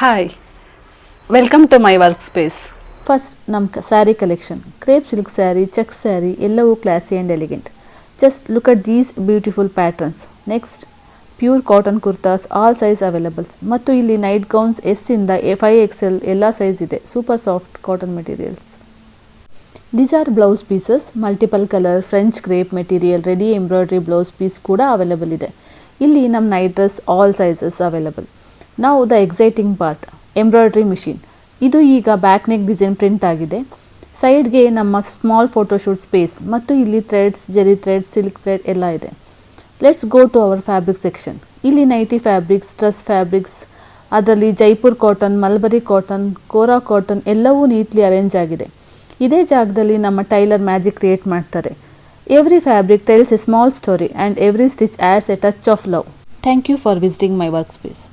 Hi, welcome to my workspace. First ನಮ್ಮ sari collection crepe silk sari, check sari ಎಲ್ಲವೂ classy and elegant. Just look at these beautiful patterns. Next pure cotton kurtas, all size availables. ಮತ್ತು ಇಲ್ಲಿ night gowns ಎಸ್ಸಿಂದ 5XL ಎಲ್ಲ size ಇದೆ. Super soft cotton materials. These are blouse pieces, multiple colour French crepe material, ready embroidery blouse piece ಕೂಡ available ಇದೆ. ಇಲ್ಲಿ ನಮ್ಮ night dress all sizes available. ನಾವು the exciting part, embroidery machine. ಇದು ಈಗ ಬ್ಯಾಕ್ ನೆಕ್ ಡಿಸೈನ್ ಪ್ರಿಂಟ್ ಆಗಿದೆ. ಸೈಡ್ಗೆ ನಮ್ಮ ಸ್ಮಾಲ್ ಫೋಟೋಶೂಟ್ ಸ್ಪೇಸ್ ಮತ್ತು ಇಲ್ಲಿ threads, zari threads, silk thread ಎಲ್ಲ ಇದೆ. Let's go to our fabric section. ಇಲ್ಲಿ ನೈಟಿ ಫ್ಯಾಬ್ರಿಕ್ಸ್, ಡ್ರೆಸ್ ಫ್ಯಾಬ್ರಿಕ್ಸ್, ಅದರಲ್ಲಿ Jaipur cotton, mulberry cotton, kora cotton ಎಲ್ಲವೂ ನೀಟ್ಲಿ ಅರೇಂಜ್ ಆಗಿದೆ. ಇದೇ ಜಾಗದಲ್ಲಿ ನಮ್ಮ ಟೈಲರ್ ಮ್ಯಾಜಿಕ್ ಕ್ರಿಯೇಟ್ ಮಾಡ್ತಾರೆ. Every fabric tells a small story and every stitch adds a touch of love. Thank you for visiting my work space.